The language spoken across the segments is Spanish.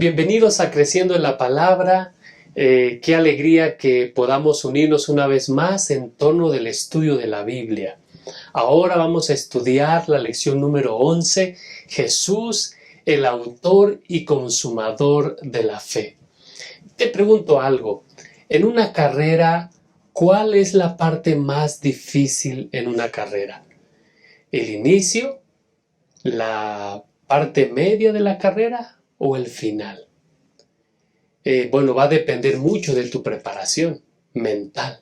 Bienvenidos a Creciendo en la Palabra. Qué alegría que podamos unirnos una vez más en torno del estudio de la Biblia. Ahora vamos a estudiar la lección número 11, Jesús, el autor y consumador de la fe. Te pregunto algo, en una carrera, ¿cuál es la parte más difícil en una carrera? ¿El inicio? ¿La parte media de la carrera o el final? Va a depender mucho de tu preparación mental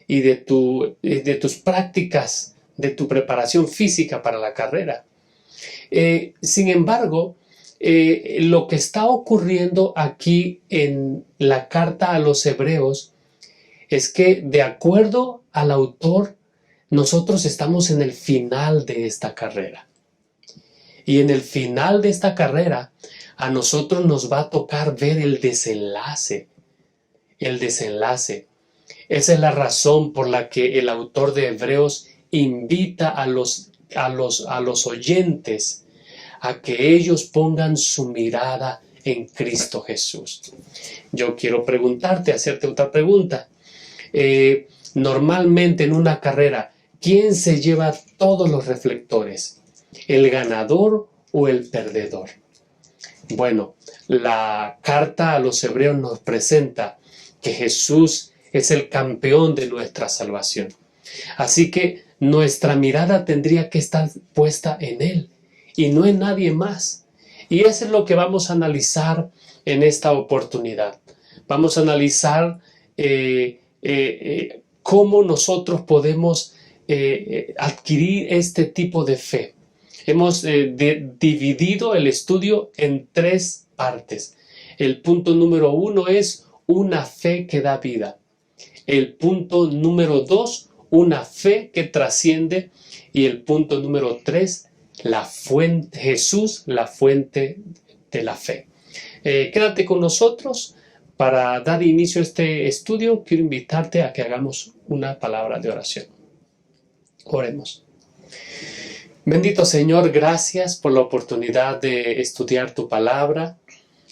y de tus prácticas, de tu preparación física para la carrera. Sin embargo, lo que está ocurriendo aquí en la carta a los Hebreos es que, de acuerdo al autor, nosotros estamos en el final de esta carrera. Y en el final de esta carrera, a nosotros nos va a tocar ver el desenlace. El desenlace. Esa es la razón por la que el autor de Hebreos invita a los oyentes a que ellos pongan su mirada en Cristo Jesús. Yo quiero hacerte otra pregunta. Normalmente en una carrera, ¿quién se lleva todos los reflectores? ¿El ganador o el perdedor? Bueno, la carta a los Hebreos nos presenta que Jesús es el campeón de nuestra salvación. Así que nuestra mirada tendría que estar puesta en Él y no en nadie más. Y eso es lo que vamos a analizar en esta oportunidad. Vamos a analizar cómo nosotros podemos adquirir este tipo de fe. Hemos dividido el estudio en 3 partes. El punto número 1 es una fe que da vida. El punto número 2, una fe que trasciende. Y el punto número 3, Jesús, la fuente de la fe. Quédate con nosotros. Para dar inicio a este estudio, quiero invitarte a que hagamos una palabra de oración. Oremos. Bendito Señor, gracias por la oportunidad de estudiar tu palabra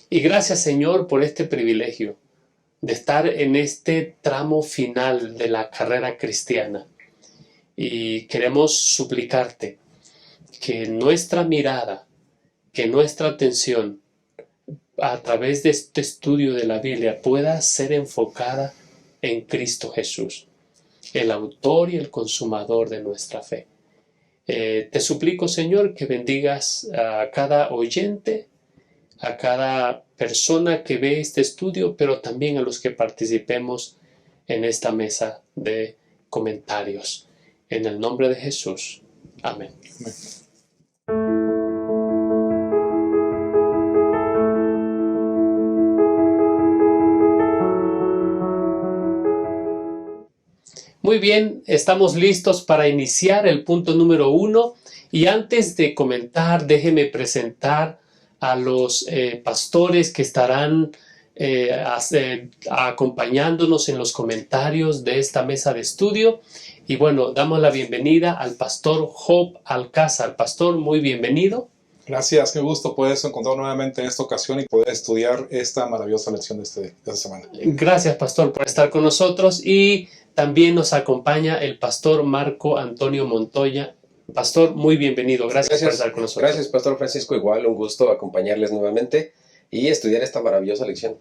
y gracias, Señor, por este privilegio de estar en este tramo final de la carrera cristiana. Y queremos suplicarte que nuestra mirada, que nuestra atención a través de este estudio de la Biblia pueda ser enfocada en Cristo Jesús, el autor y el consumador de nuestra fe. Te suplico, Señor, que bendigas a cada oyente, a cada persona que ve este estudio, pero también a los que participemos en esta mesa de comentarios. En el nombre de Jesús. Amén. Amén. Muy bien, estamos listos para iniciar el punto número 1 y antes de comentar, déjeme presentar a los pastores que estarán acompañándonos en los comentarios de esta mesa de estudio. Y bueno, damos la bienvenida al pastor Job Alcázar. Pastor, muy bienvenido. Gracias, qué gusto poder encontrar nuevamente en esta ocasión y poder estudiar esta maravillosa lección de esta semana. Gracias, pastor, por estar con nosotros y también nos acompaña el pastor Marco Antonio Montoya. Pastor, muy bienvenido. Gracias por estar con nosotros. Gracias, pastor Francisco. Igual, un gusto acompañarles nuevamente y estudiar esta maravillosa lección.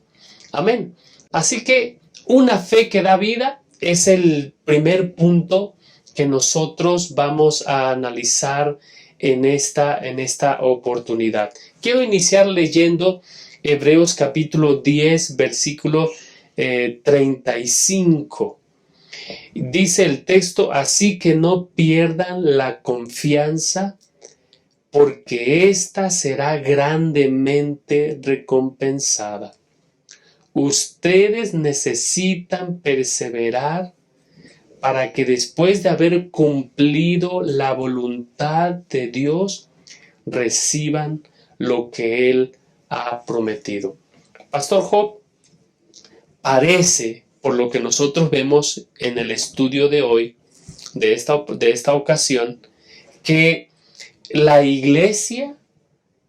Amén. Así que una fe que da vida es el primer punto que nosotros vamos a analizar en esta oportunidad. Quiero iniciar leyendo Hebreos capítulo 10, versículo 35. Dice el texto, así que no pierdan la confianza, porque ésta será grandemente recompensada. Ustedes necesitan perseverar para que después de haber cumplido la voluntad de Dios, reciban lo que Él ha prometido. Pastor Job, parece, por lo que nosotros vemos en el estudio de hoy, de esta ocasión, que la iglesia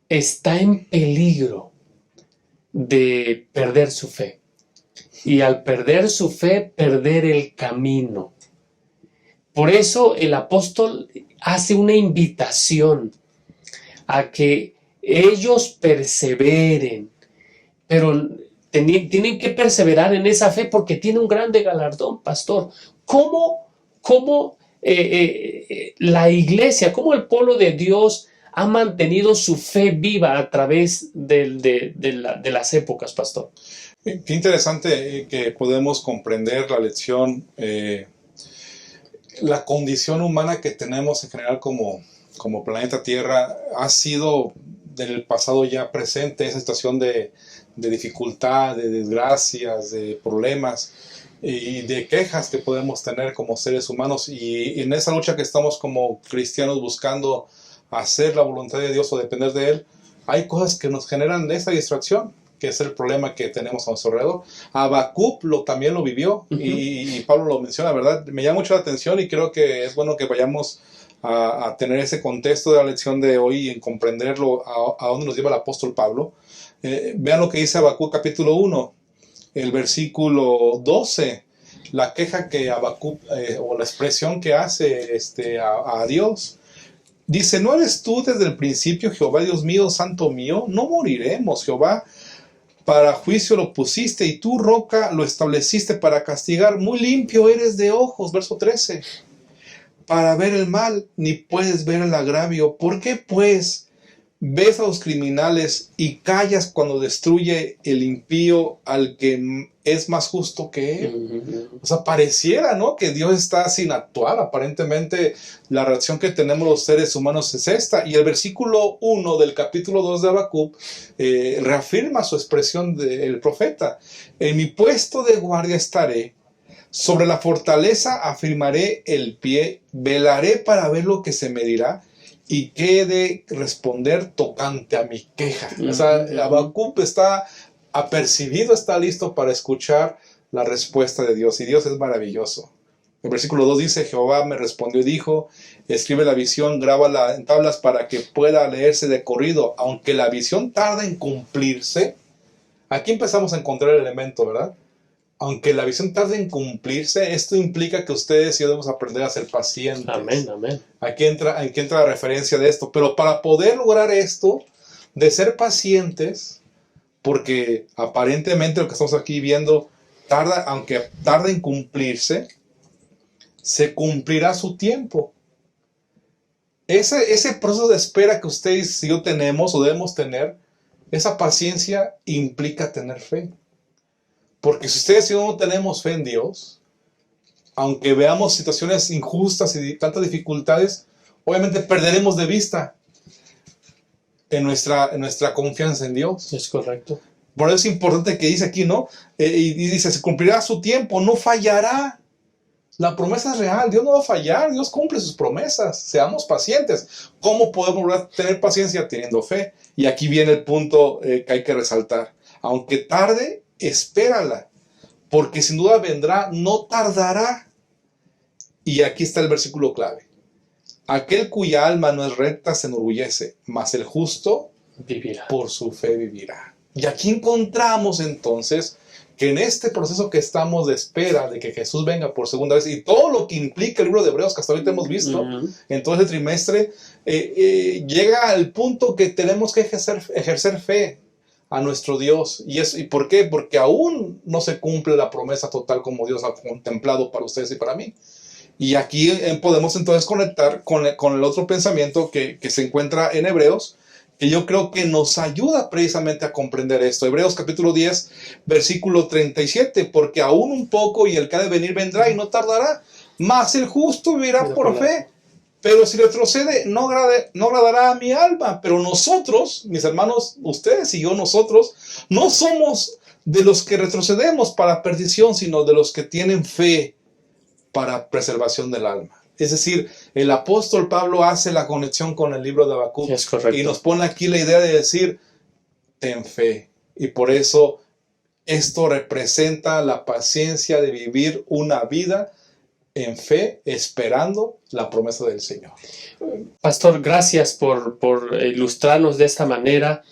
está en peligro. de perder su fe. Y al perder su fe, perder el camino. Por eso el apóstol hace una invitación a que ellos perseveren, pero tienen que perseverar en esa fe porque tiene un grande galardón, pastor. ¿Cómo la iglesia, cómo el pueblo de Dios ha mantenido su fe viva a través de las épocas, pastor? Qué interesante que podemos comprender la lección, la condición humana que tenemos en general como planeta Tierra ha sido del pasado ya presente, esa situación de dificultad, de desgracias, de problemas y de quejas que podemos tener como seres humanos, y en esa lucha que estamos como cristianos buscando hacer la voluntad de Dios o depender de Él, hay cosas que nos generan esa distracción, que es el problema que tenemos a nuestro alrededor. Habacuc también lo vivió, y Pablo lo menciona, ¿verdad? Me llama mucho la atención y creo que es bueno que vayamos a tener ese contexto de la lección de hoy y en comprenderlo a dónde nos lleva el apóstol Pablo. Vean lo que dice Habacuc capítulo 1, el versículo 12, la queja que Habacuc, o la expresión que hace a Dios. Dice: ¿no eres tú desde el principio, Jehová, Dios mío, santo mío? No moriremos, Jehová. Para juicio lo pusiste, y tú, roca, lo estableciste para castigar. Muy limpio eres de ojos, verso 13, para ver el mal, ni puedes ver el agravio. ¿Por qué, pues, ves a los criminales y callas cuando destruye el impío al que es más justo que él? O sea, pareciera, ¿no?, que Dios está sin actuar. Aparentemente la reacción que tenemos los seres humanos es esta. Y el versículo 1 del capítulo 2 de Habacuc reafirma su expresión del profeta: en mi puesto de guardia estaré, sobre la fortaleza afirmaré el pie, velaré para ver lo que se me dirá y qué he de responder tocante a mi queja. O sea, Habacuc está apercibido, está listo para escuchar la respuesta de Dios, y Dios es maravilloso. El versículo 2 dice: Jehová me respondió y dijo: escribe la visión, grábala en tablas para que pueda leerse de corrido, aunque la visión tarda en cumplirse. Aquí empezamos a encontrar el elemento, ¿verdad? Aunque la visión tarde en cumplirse, esto implica que ustedes y yo debemos aprender a ser pacientes. Amén, amén. Aquí entra la referencia de esto. Pero para poder lograr esto, de ser pacientes, porque aparentemente lo que estamos aquí viendo tarda, aunque tarde en cumplirse, se cumplirá su tiempo. Ese proceso de espera que ustedes y yo tenemos o debemos tener, esa paciencia implica tener fe. Porque si ustedes y yo no tenemos fe en Dios, aunque veamos situaciones injustas y tantas dificultades, obviamente perderemos de vista en nuestra confianza en Dios. Es correcto. Por eso es importante que dice aquí, ¿no? Y dice: se cumplirá su tiempo, no fallará. La promesa es real, Dios no va a fallar, Dios cumple sus promesas. Seamos pacientes. ¿Cómo podemos tener paciencia? Teniendo fe. Y aquí viene el punto que hay que resaltar. Aunque tarde, espérala, porque sin duda vendrá, no tardará. Y aquí está el versículo clave: aquel cuya alma no es recta se enorgullece, mas el justo Vivirá. por su fe vivirá. Y aquí encontramos entonces que en este proceso que estamos de espera de que Jesús venga por segunda vez, y todo lo que implica el libro de Hebreos que hasta ahorita hemos visto en todo este trimestre, llega al punto que tenemos que ejercer fe a nuestro Dios. ¿Y por qué? Porque aún no se cumple la promesa total como Dios ha contemplado para ustedes y para mí. Y aquí podemos entonces conectar con el otro pensamiento que se encuentra en Hebreos, que yo creo que nos ayuda precisamente a comprender esto. Hebreos capítulo 10, versículo 37, porque aún un poco y el que ha de venir vendrá y no tardará, mas el justo vivirá por fe. Pero si retrocede, no agradará a mi alma. Pero nosotros, mis hermanos, ustedes y yo, nosotros, no somos de los que retrocedemos para perdición, sino de los que tienen fe para preservación del alma. Es decir, el apóstol Pablo hace la conexión con el libro de Habacuc y nos pone aquí la idea de decir: ten fe. Y por eso esto representa la paciencia de vivir una vida en fe, esperando la promesa del Señor. Pastor, gracias por ilustrarnos de esta manera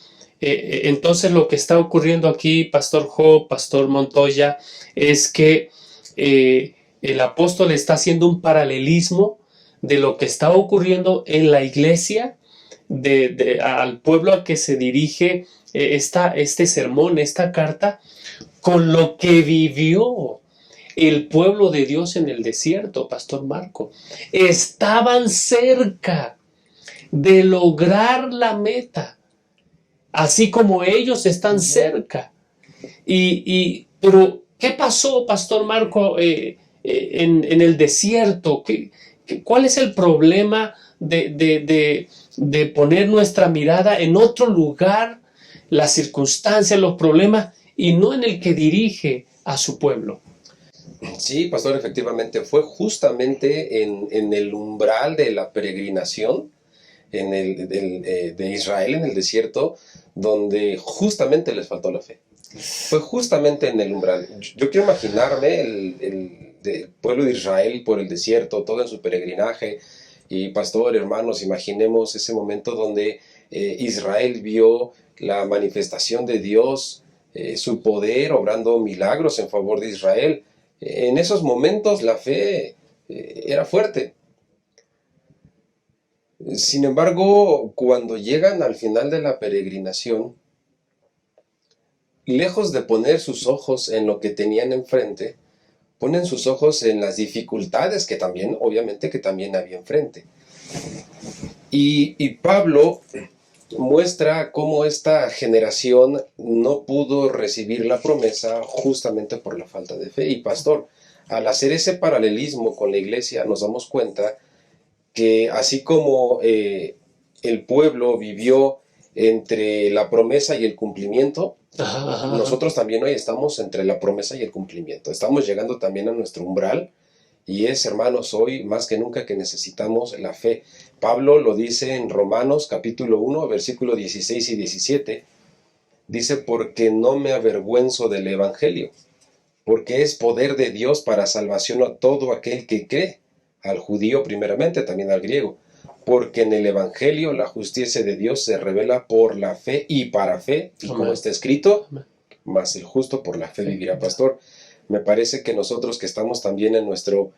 Entonces lo que está ocurriendo aquí, Pastor Job, Pastor Montoya, es que el apóstol está haciendo un paralelismo de lo que está ocurriendo en la iglesia, al pueblo al que se dirige este sermón, esta carta, con lo que vivió el pueblo de Dios en el desierto, Pastor Marco. Estaban cerca de lograr la meta, así como ellos están cerca. Pero, ¿qué pasó, Pastor Marco, en el desierto? ¿Cuál es el problema de poner nuestra mirada en otro lugar, las circunstancias, los problemas, y no en el que dirige a su pueblo? Sí, pastor, efectivamente, fue justamente en el umbral de la peregrinación de Israel en el desierto, donde justamente les faltó la fe. Fue justamente en el umbral. Yo quiero imaginarme el pueblo de Israel por el desierto, todo en su peregrinaje. Y pastor, hermanos, imaginemos ese momento donde Israel vio la manifestación de Dios, su poder obrando milagros en favor de Israel. En esos momentos la fe era fuerte. Sin embargo, cuando llegan al final de la peregrinación, lejos de poner sus ojos en lo que tenían enfrente, ponen sus ojos en las dificultades que también, obviamente, que también había enfrente. Y Pablo muestra cómo esta generación no pudo recibir la promesa justamente por la falta de fe. Y pastor, al hacer ese paralelismo con la iglesia, nos damos cuenta que así como el pueblo vivió entre la promesa y el cumplimiento, nosotros también hoy estamos entre la promesa y el cumplimiento. Estamos llegando también a nuestro umbral, y es, hermanos, hoy más que nunca que necesitamos la fe. Pablo lo dice en Romanos capítulo 1, versículo 16 y 17. Dice, porque no me avergüenzo del evangelio, porque es poder de Dios para salvación a todo aquel que cree, al judío primeramente, también al griego. Porque en el evangelio la justicia de Dios se revela por la fe y para fe, y como está escrito, mas el justo por la fe vivirá. Pastor, me parece que nosotros que estamos también en nuestro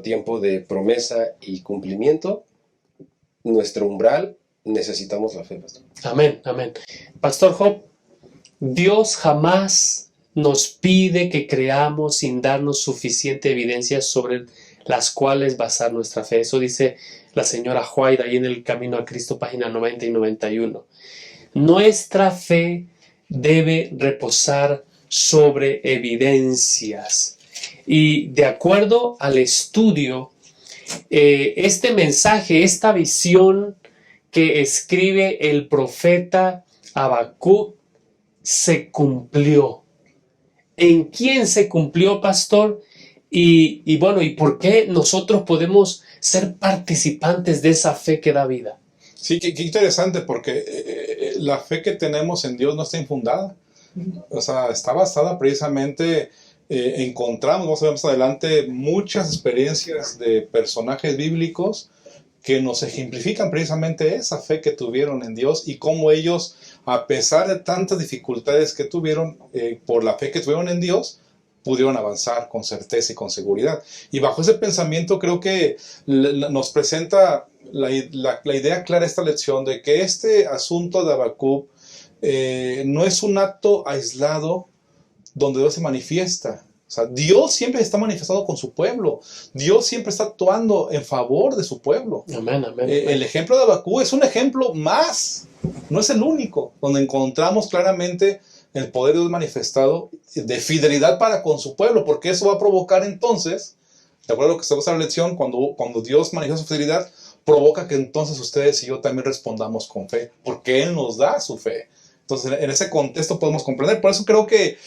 tiempo de promesa y cumplimiento, nuestro umbral, necesitamos la fe, pastor. Amén, amén. Pastor Job, Dios jamás nos pide que creamos sin darnos suficiente evidencia sobre las cuales basar nuestra fe. Eso dice la señora White ahí en el Camino a Cristo, página 90 y 91. Nuestra fe debe reposar sobre evidencias. Y de acuerdo al estudio, este mensaje, esta visión que escribe el profeta Habacuc se cumplió. ¿En quién se cumplió, pastor? Y bueno, ¿y por qué nosotros podemos ser participantes de esa fe que da vida? Sí, qué interesante, porque la fe que tenemos en Dios no está infundada. O sea, está basada precisamente, encontramos, vamos a ver más adelante, muchas experiencias de personajes bíblicos que nos ejemplifican precisamente esa fe que tuvieron en Dios y cómo ellos, a pesar de tantas dificultades que tuvieron, por la fe que tuvieron en Dios, pudieron avanzar con certeza y con seguridad. Y bajo ese pensamiento creo que nos presenta la idea clara esta lección de que este asunto de Habacuc no es un acto aislado donde Dios se manifiesta. O sea, Dios siempre está manifestado con su pueblo. Dios siempre está actuando en favor de su pueblo. Amén, amén. El ejemplo de Habacuc es un ejemplo más, no es el único, donde encontramos claramente el poder de Dios manifestado de fidelidad para con su pueblo, porque eso va a provocar entonces, de acuerdo a lo que estamos en la lección, cuando Dios manifiesta su fidelidad, provoca que entonces ustedes y yo también respondamos con fe, porque Él nos da su fe. Entonces, en ese contexto podemos comprender. Por eso creo que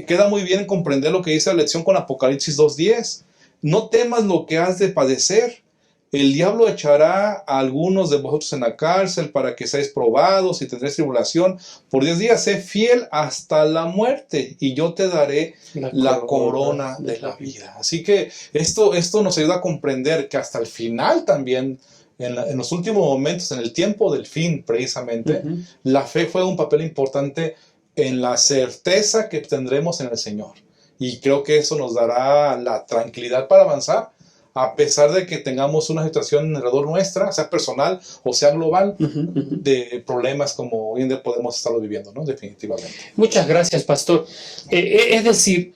queda muy bien comprender lo que dice la lección con Apocalipsis 2:10. No temas lo que has de padecer. El diablo echará a algunos de vosotros en la cárcel para que seáis probados y tendréis tribulación. Por 10 días sé fiel hasta la muerte y yo te daré la corona de la vida. Así que esto nos ayuda a comprender que hasta el final también en los últimos momentos, en el tiempo del fin precisamente, Ujú. la fe juega un papel importante en la certeza que tendremos en el Señor. Y creo que eso nos dará la tranquilidad para avanzar, a pesar de que tengamos una situación alrededor nuestra, sea personal o sea global, Ujú, ujú. de problemas como hoy en día podemos estarlo viviendo, ¿no? Definitivamente. Muchas gracias, pastor. Es decir,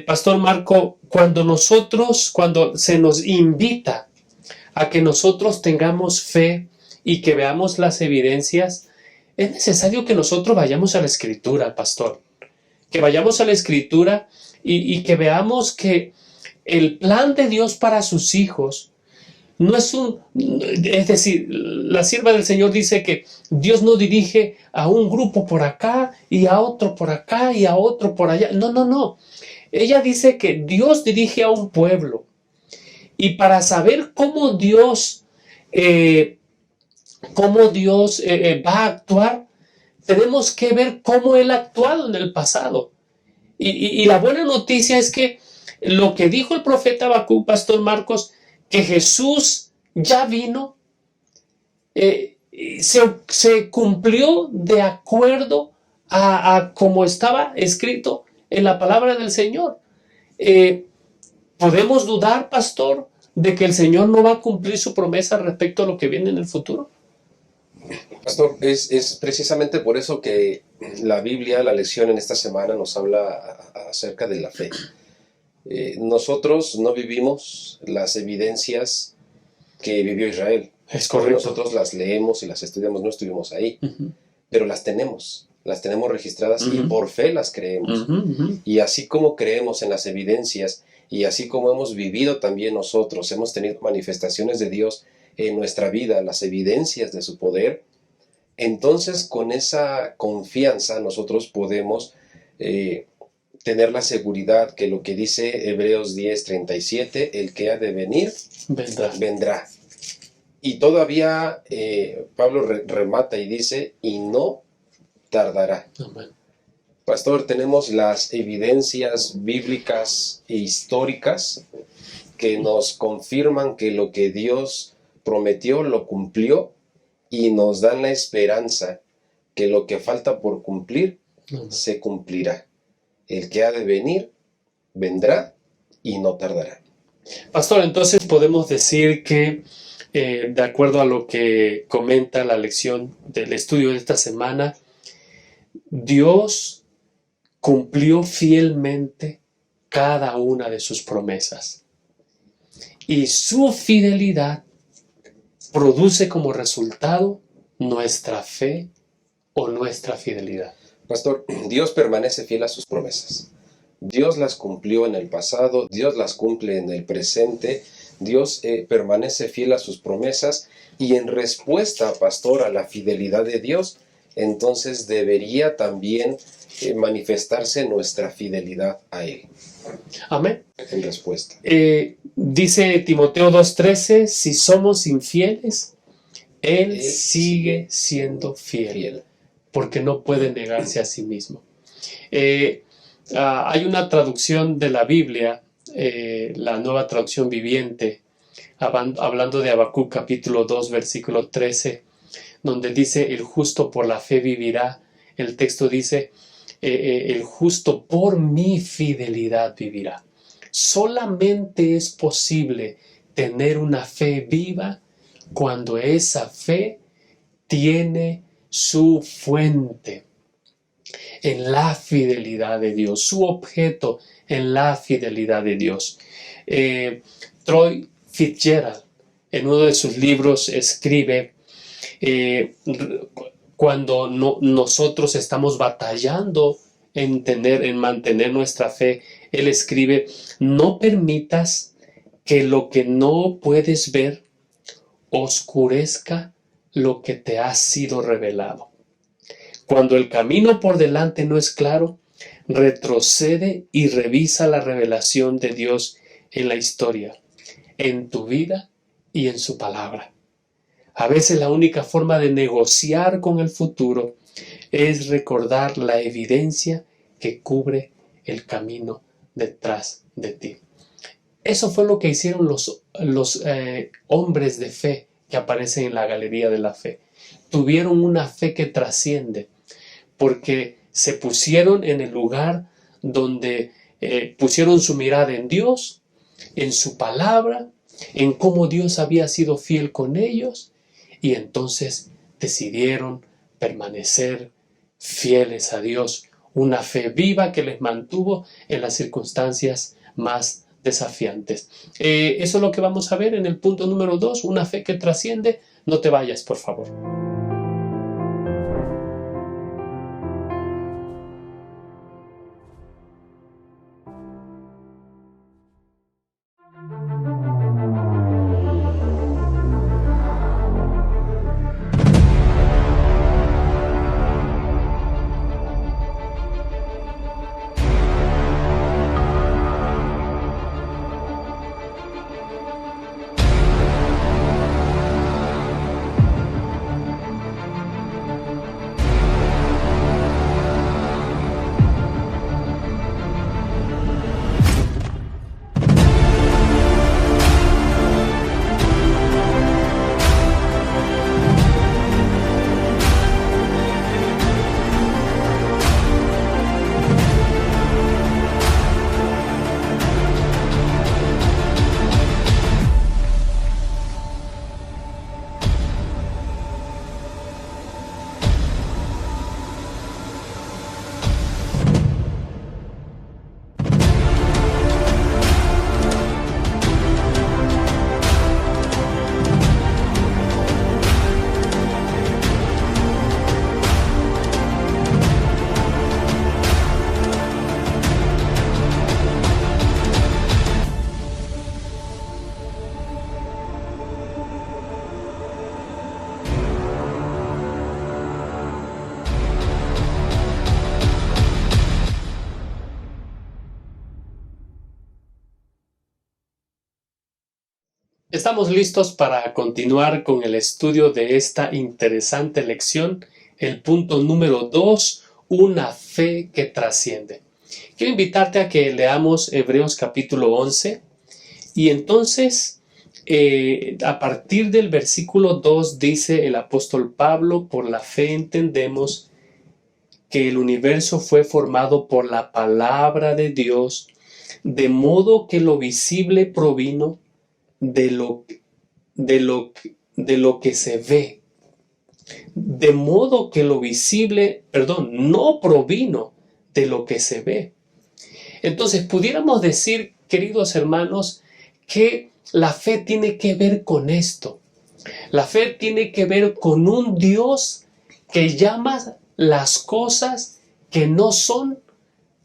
Pastor Marco, cuando se nos invita a que nosotros tengamos fe y que veamos las evidencias, es necesario que nosotros vayamos a la Escritura, pastor. Que vayamos a la Escritura y que veamos que el plan de Dios para sus hijos no es es decir, la sierva del Señor dice que Dios no dirige a un grupo por acá y a otro por acá y a otro por allá. No, no, no. Ella dice que Dios dirige a un pueblo. Y para saber cómo Dios va a actuar, tenemos que ver cómo Él ha actuado en el pasado. Y la buena noticia es que lo que dijo el profeta Habacuc, Pastor Marcos, que Jesús ya vino, se cumplió de acuerdo a como estaba escrito en la palabra del Señor. ¿Podemos dudar, pastor, de que el Señor no va a cumplir su promesa respecto a lo que viene en el futuro? Pastor, es precisamente por eso que la Biblia, la lección en esta semana nos habla acerca de la fe. Nosotros no vivimos las evidencias que vivió Israel. Es correcto. Nosotros las leemos y las estudiamos, no estuvimos ahí, Uh-huh. pero las tenemos registradas y Ujú. por fe las creemos. Uh-huh, uh-huh. Y así como creemos en las evidencias y así como hemos vivido también nosotros, hemos tenido manifestaciones de Dios en nuestra vida, las evidencias de su poder, entonces con esa confianza nosotros podemos tener la seguridad que lo que dice Hebreos 10:37, el que ha de venir, Vendrá. vendrá. Y todavía Pablo remata y dice, y no tardará. Amén. Pastor, tenemos las evidencias bíblicas e históricas que nos confirman que lo que Dios prometió lo cumplió y nos dan la esperanza que lo que falta por cumplir Amén. se cumplirá. El que ha de venir, vendrá y no tardará. Pastor, entonces podemos decir que, de acuerdo a lo que comenta la lección del estudio de esta semana, Dios cumplió fielmente cada una de sus promesas. Y su fidelidad produce como resultado nuestra fe o nuestra fidelidad. Pastor, Dios permanece fiel a sus promesas. Dios las cumplió en el pasado, Dios las cumple en el presente, Dios permanece fiel a sus promesas y en respuesta, pastor, a la fidelidad de Dios, entonces debería también manifestarse nuestra fidelidad a Él. Amén. En respuesta. Dice Timoteo 2:13, si somos infieles, Él sigue siendo fiel, porque no puede negarse a sí mismo. Hay una traducción de la Biblia, la Nueva Traducción Viviente, hablando de Habacuc capítulo 2, versículo 13, donde dice, el justo por la fe vivirá. El texto dice, el justo por mi fidelidad vivirá. Solamente es posible tener una fe viva cuando esa fe tiene su fuente en la fidelidad de Dios, su objeto en la fidelidad de Dios. Troy Fitzgerald, en uno de sus libros, escribe, cuando nosotros estamos batallando en mantener nuestra fe, él escribe, no permitas que lo que no puedes ver oscurezca lo que te ha sido revelado. Cuando el camino por delante no es claro, retrocede y revisa la revelación de Dios en la historia, en tu vida y en su palabra. A veces la única forma de negociar con el futuro es recordar la evidencia que cubre el camino detrás de ti. Eso fue lo que hicieron los hombres de fe que aparecen en la galería de la fe. Tuvieron una fe que trasciende, porque se pusieron en el lugar donde pusieron su mirada en Dios, en su palabra, en cómo Dios había sido fiel con ellos, y entonces decidieron permanecer fieles a Dios. Una fe viva que les mantuvo en las circunstancias más desafiantes. Eso es lo que vamos a ver en el punto número 2, una fe que trasciende. No te vayas, por favor. Estamos listos para continuar con el estudio de esta interesante lección, el punto número 2, una fe que trasciende. Quiero invitarte a que leamos Hebreos capítulo 11 y entonces a partir del versículo 2 dice el apóstol Pablo: por la fe entendemos que el universo fue formado por la palabra de Dios, de modo que lo visible provino de lo que se ve, de modo que lo visible, no provino de lo que se ve. Entonces, pudiéramos decir, queridos hermanos, que la fe tiene que ver con esto. La fe tiene que ver con un Dios que llama las cosas que no son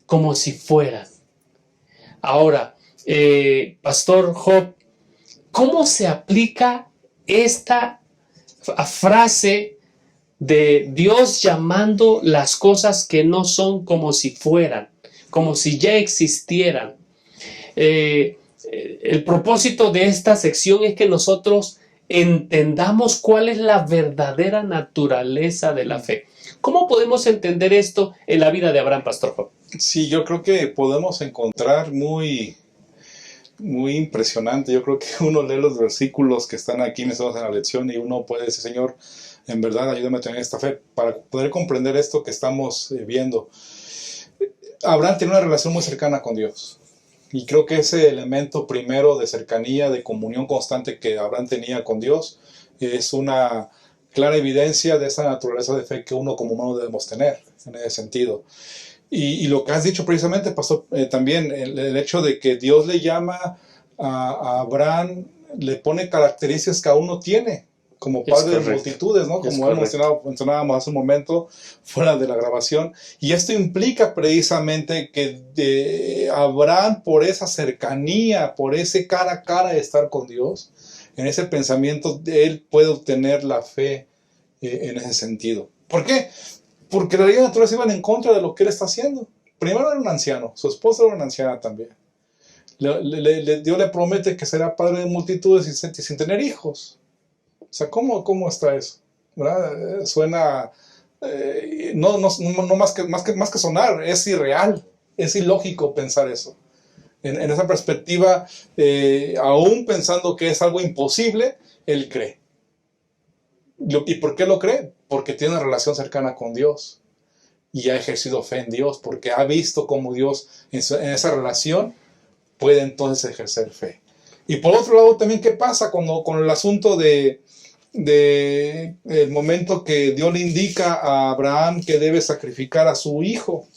como si fueran. Ahora, Pastor Job, ¿cómo se aplica esta frase de Dios llamando las cosas que no son como si fueran, como si ya existieran? El propósito de esta sección es que nosotros entendamos cuál es la verdadera naturaleza de la fe. ¿Cómo podemos entender esto en la vida de Abraham, Pastor Job? Sí, yo creo que podemos encontrar muy impresionante. Yo creo que uno lee los versículos que están aquí mencionados en la lección y uno puede decir: Señor, en verdad ayúdame a tener esta fe para poder comprender esto que estamos viendo. Abraham tiene una relación muy cercana con Dios, y creo que ese elemento primero de cercanía, de comunión constante que Abraham tenía con Dios, es una clara evidencia de esa naturaleza de fe que uno como humano debemos tener en ese sentido. Y lo que has dicho precisamente, Pastor, también el hecho de que Dios le llama a Abraham, le pone características que aún no tiene, como padre de multitudes, ¿no? Como mencionábamos hace un momento fuera de la grabación. Y esto implica precisamente que Abraham, por esa cercanía, por ese cara a cara de estar con Dios, en ese pensamiento, él puede obtener la fe en ese sentido. ¿Por qué? Porque la ley natural iban en contra de lo que él está haciendo. Primero era un anciano, su esposa era una anciana también. Dios le promete que será padre de multitudes sin tener hijos. O sea, ¿cómo está eso? ¿Verdad? Suena, no más que sonar, es irreal, es ilógico pensar eso. En esa perspectiva, aún pensando que es algo imposible, él cree. ¿Y por qué lo cree? Porque tiene una relación cercana con Dios y ha ejercido fe en Dios, porque ha visto cómo Dios en esa relación puede entonces ejercer fe. Y por otro lado también, ¿qué pasa con el asunto de el momento que Dios le indica a Abraham que debe sacrificar a su hijo?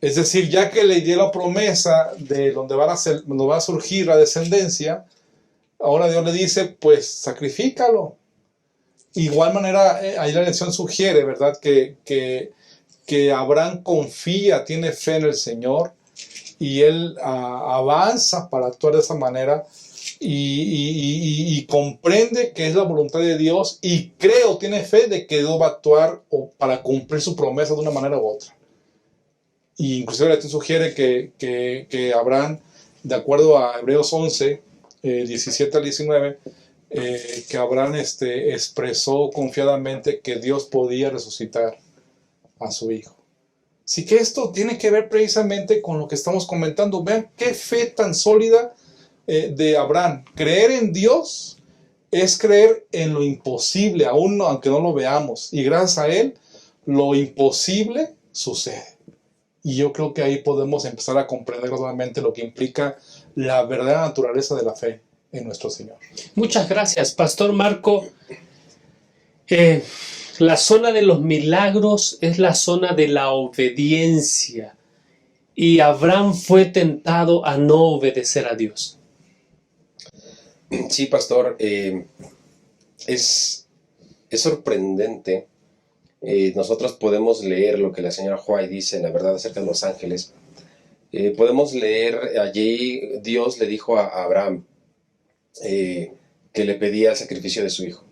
Es decir, ya que le dio la promesa de donde va a surgir la descendencia, ahora Dios le dice, pues sacrifícalo. Igual manera, ahí la lección sugiere, ¿verdad? Que Abraham confía, tiene fe en el Señor y él avanza para actuar de esa manera y comprende que es la voluntad de Dios y cree o tiene fe de que Dios va a actuar para cumplir su promesa de una manera u otra. Y inclusive la lección sugiere que Abraham, de acuerdo a Hebreos 11, 17 al 19, que Abraham expresó confiadamente que Dios podía resucitar a su hijo. Así que esto tiene que ver precisamente con lo que estamos comentando. Vean qué fe tan sólida de Abraham. Creer en Dios es creer en lo imposible, aún aunque no lo veamos. Y gracias a Él, lo imposible sucede. Y yo creo que ahí podemos empezar a comprender gradualmente lo que implica la verdadera naturaleza de la fe en nuestro Señor. Muchas gracias, Pastor Marco. La zona de los milagros es la zona de la obediencia. Y Abraham fue tentado a no obedecer a Dios. Sí, pastor, es sorprendente. Nosotros podemos leer lo que la señora White dice en La verdad acerca de los ángeles. Podemos leer allí, Dios le dijo a Abraham que le pedía el sacrificio de su hijo.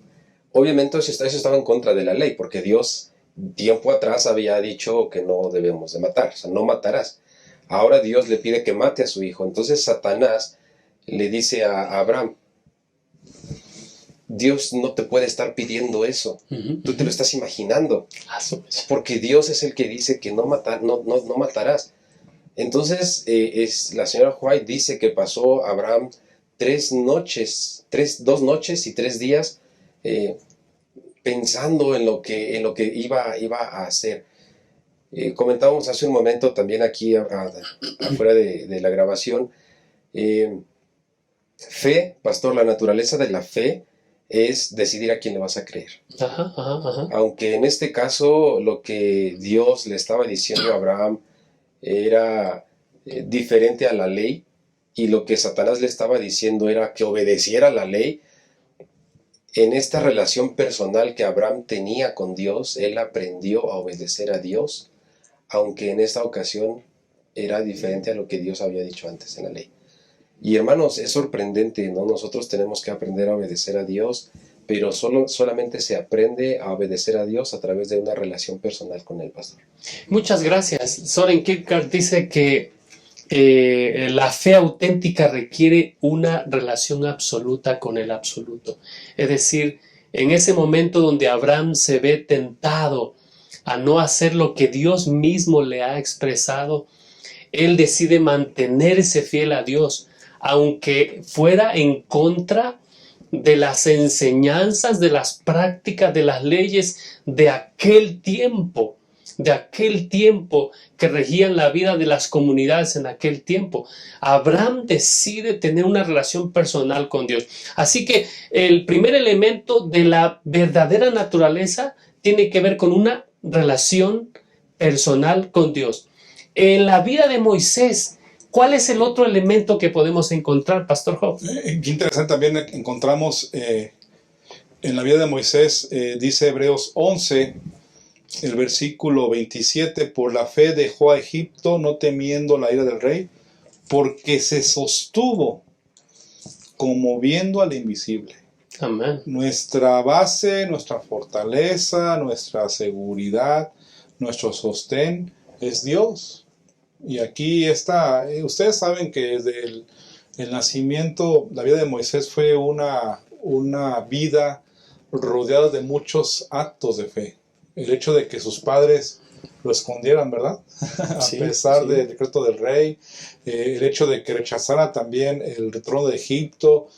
Obviamente eso estaba en contra de la ley, porque Dios tiempo atrás había dicho que no debemos de matar, o sea, no matarás. Ahora Dios le pide que mate a su hijo. Entonces Satanás le dice a Abraham, Dios no te puede estar pidiendo eso. Tú te lo estás imaginando. Porque Dios es el que dice que no matarás. Entonces, la señora White dice que pasó Abraham 2 noches y 3 días pensando en lo que iba a hacer. Comentábamos hace un momento también aquí afuera de la grabación. Fe, pastor, la naturaleza de la fe es decidir a quién le vas a creer. Aunque en este caso lo que Dios le estaba diciendo a Abraham era diferente a la ley, y lo que Satanás le estaba diciendo era que obedeciera la ley. En esta relación personal que Abraham tenía con Dios, él aprendió a obedecer a Dios, aunque en esta ocasión era diferente a lo que Dios había dicho antes en la ley. Y hermanos, es sorprendente, ¿no? Nosotros tenemos que aprender a obedecer a Dios, pero solamente se aprende a obedecer a Dios a través de una relación personal con el pastor. Muchas gracias. Soren Kierkegaard dice que la fe auténtica requiere una relación absoluta con el absoluto. Es decir, en ese momento donde Abraham se ve tentado a no hacer lo que Dios mismo le ha expresado, él decide mantenerse fiel a Dios, aunque fuera en contra de las enseñanzas, de las prácticas, de las leyes de aquel tiempo que regían la vida de las comunidades en aquel tiempo. Abraham decide tener una relación personal con Dios. Así que el primer elemento de la verdadera naturaleza tiene que ver con una relación personal con Dios. En la vida de Moisés, ¿cuál es el otro elemento que podemos encontrar, Pastor Job? Qué interesante, también encontramos en la vida de Moisés, dice Hebreos 11, el versículo 27, por la fe dejó a Egipto, no temiendo la ira del rey, porque se sostuvo como viendo al invisible. Amén. Nuestra base, nuestra fortaleza, nuestra seguridad, nuestro sostén es Dios. Y aquí está, ustedes saben que desde el nacimiento, la vida de Moisés fue una vida rodeada de muchos actos de fe. El hecho de que sus padres lo escondieran, ¿verdad? A pesar del decreto del rey, el hecho de que rechazara también el trono de Egipto,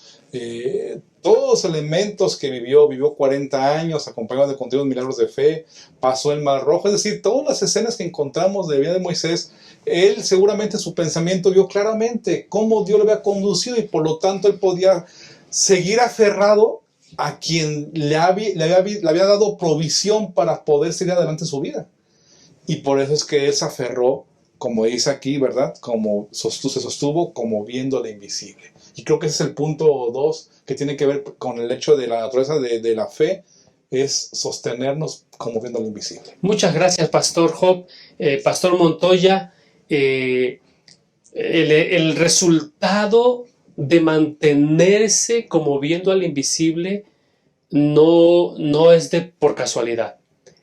todos los elementos que vivió 40 años acompañado de continuos milagros de fe, pasó el Mar Rojo, es decir, todas las escenas que encontramos de la vida de Moisés, él seguramente su pensamiento vio claramente cómo Dios lo había conducido y por lo tanto él podía seguir aferrado a quien le había dado provisión para poder seguir adelante su vida. Y por eso es que él se aferró, como dice aquí, ¿verdad? Como se sostuvo como viendo lo invisible. Y creo que ese es el punto 2 que tiene que ver con el hecho de la naturaleza de la fe, es sostenernos como viendo lo invisible. Muchas gracias, Pastor Job. Pastor Montoya, el resultado de mantenerse como viendo al invisible no es por casualidad.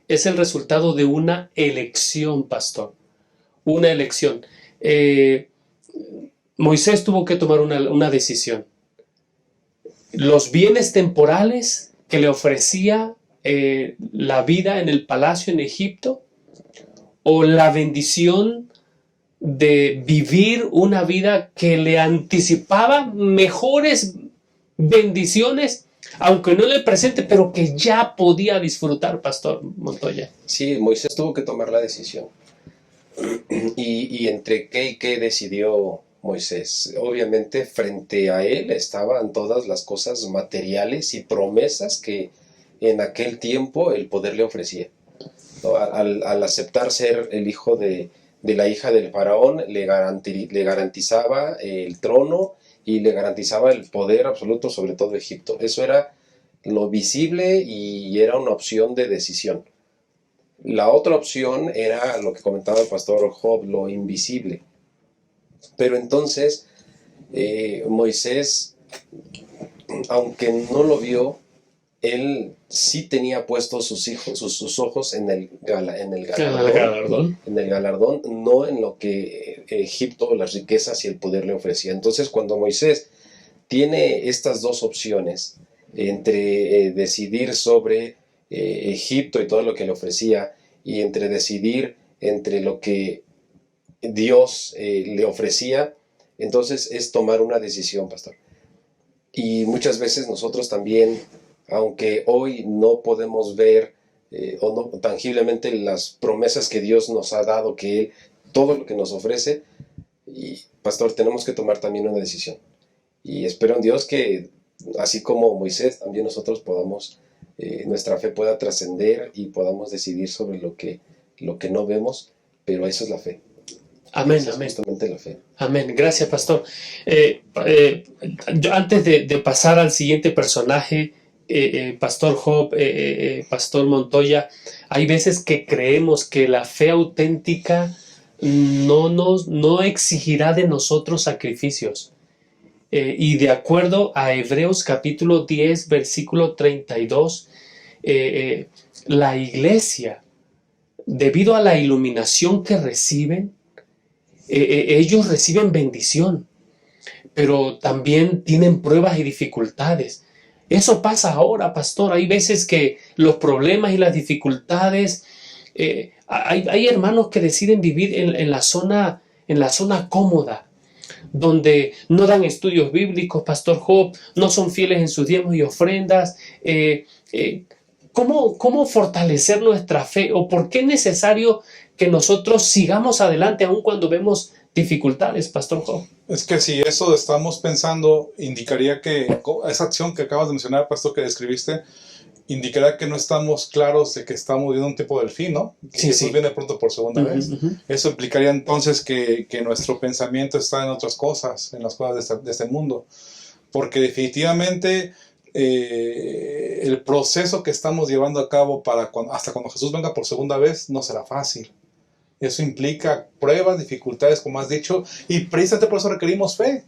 Es el resultado de una elección, pastor. Una elección. Moisés tuvo que tomar una decisión. Los bienes temporales que le ofrecía la vida en el palacio en Egipto, o la bendición de vivir una vida que le anticipaba mejores bendiciones, aunque no en el presente, pero que ya podía disfrutar, Pastor Montoya. Sí, Moisés tuvo que tomar la decisión. Y entre qué y qué decidió Moisés. Obviamente frente a él estaban todas las cosas materiales y promesas que en aquel tiempo el poder le ofrecía, ¿no? Al aceptar ser el hijo de la hija del faraón, le garantizaba el trono y le garantizaba el poder absoluto sobre todo Egipto. Eso era lo visible y era una opción de decisión. La otra opción era lo que comentaba el pastor Job, lo invisible. Pero entonces Moisés, aunque no lo vio, él sí tenía puestos sus ojos en el galardón, no en lo que Egipto, las riquezas y el poder le ofrecía. Entonces, cuando Moisés tiene estas dos opciones, entre decidir sobre Egipto y todo lo que le ofrecía, y entre decidir entre lo que Dios le ofrecía, entonces es tomar una decisión, pastor. Y muchas veces nosotros también, aunque hoy no podemos ver o no tangiblemente las promesas que Dios nos ha dado, que Él, todo lo que nos ofrece, y pastor, tenemos que tomar también una decisión. Y espero en Dios que, así como Moisés, también nosotros podamos, nuestra fe pueda trascender y podamos decidir sobre lo que no vemos, pero eso es la fe. Amén, Esa amén. es justamente la fe. Amén. Gracias, pastor. Yo antes de pasar al siguiente personaje, Pastor Job, Pastor Montoya, hay veces que creemos que la fe auténtica no exigirá de nosotros sacrificios. Y de acuerdo a Hebreos capítulo 10, versículo 32, la iglesia, debido a la iluminación que reciben, ellos reciben bendición, pero también tienen pruebas y dificultades. Eso pasa ahora, pastor. Hay veces que los problemas y las dificultades, hay hermanos que deciden vivir en la zona cómoda, donde no dan estudios bíblicos, Pastor Job, no son fieles en sus diezmos y ofrendas. ¿Cómo fortalecer nuestra fe? ¿O por qué es necesario que nosotros sigamos adelante aun cuando vemos dificultades, Pastor Job? Es que si eso estamos pensando, indicaría que esa acción que acabas de mencionar, pastor, que describiste, indicará que no estamos claros de que estamos viendo un tipo del fin, ¿no? Que Sí, Jesús sí. viene pronto por segunda vez. Eso implicaría entonces que nuestro pensamiento está en otras cosas, en las cosas de este mundo. Porque definitivamente el proceso que estamos llevando a cabo hasta cuando Jesús venga por segunda vez no será fácil. Eso implica pruebas, dificultades, como has dicho, y precisamente por eso requerimos fe.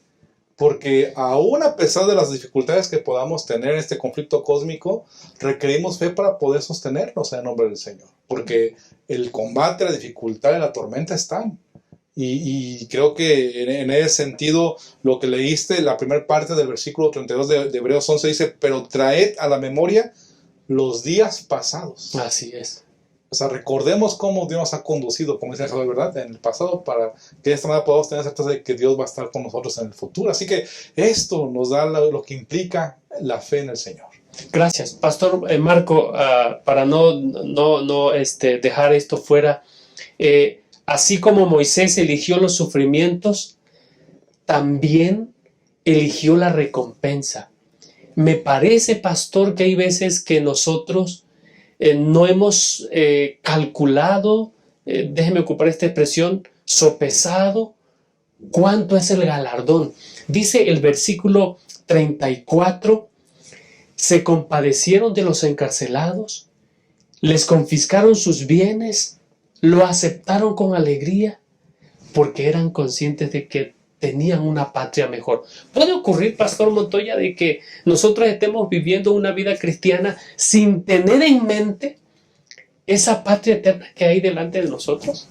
Porque aún a pesar de las dificultades que podamos tener en este conflicto cósmico, requerimos fe para poder sostenernos en el nombre del Señor. Porque el combate, la dificultad y la tormenta están. Y creo que en ese sentido, lo que leíste, la primera parte del versículo 32 de Hebreos 11 dice, pero traed a la memoria los días pasados. Así es. O sea, recordemos cómo Dios nos ha conducido, como dice Jesús, ¿verdad? En el pasado, para que de esta manera podamos tener certeza de que Dios va a estar con nosotros en el futuro. Así que esto nos da lo que implica la fe en el Señor. Gracias. Pastor Marco, para no dejar esto fuera, así como Moisés eligió los sufrimientos, también eligió la recompensa. Me parece, pastor, que hay veces que nosotros no hemos calculado, déjeme ocupar esta expresión, sopesado cuánto es el galardón. Dice el versículo 34, se compadecieron de los encarcelados, les confiscaron sus bienes, lo aceptaron con alegría, porque eran conscientes de que tenían una patria mejor. Puede ocurrir, Pastor Montoya, de que nosotros estemos viviendo una vida cristiana sin tener en mente esa patria eterna que hay delante de nosotros.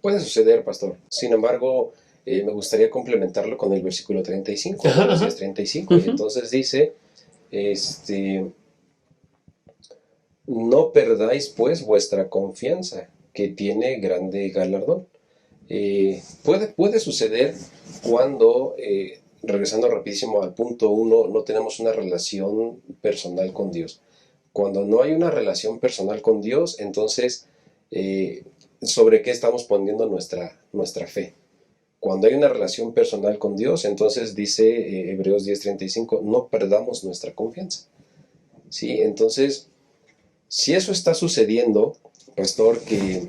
Puede suceder, pastor. Sin embargo, me gustaría complementarlo con el versículo 35, Ajá. 35. Y entonces dice, no perdáis pues vuestra confianza, que tiene grande galardón. Puede suceder cuando, regresando rapidísimo al punto 1, no tenemos una relación personal con Dios. Cuando no hay una relación personal con Dios, entonces, ¿sobre qué estamos poniendo nuestra fe? Cuando hay una relación personal con Dios, entonces dice Hebreos 10:35, no perdamos nuestra confianza. ¿Sí? Entonces, si eso está sucediendo, pastor, que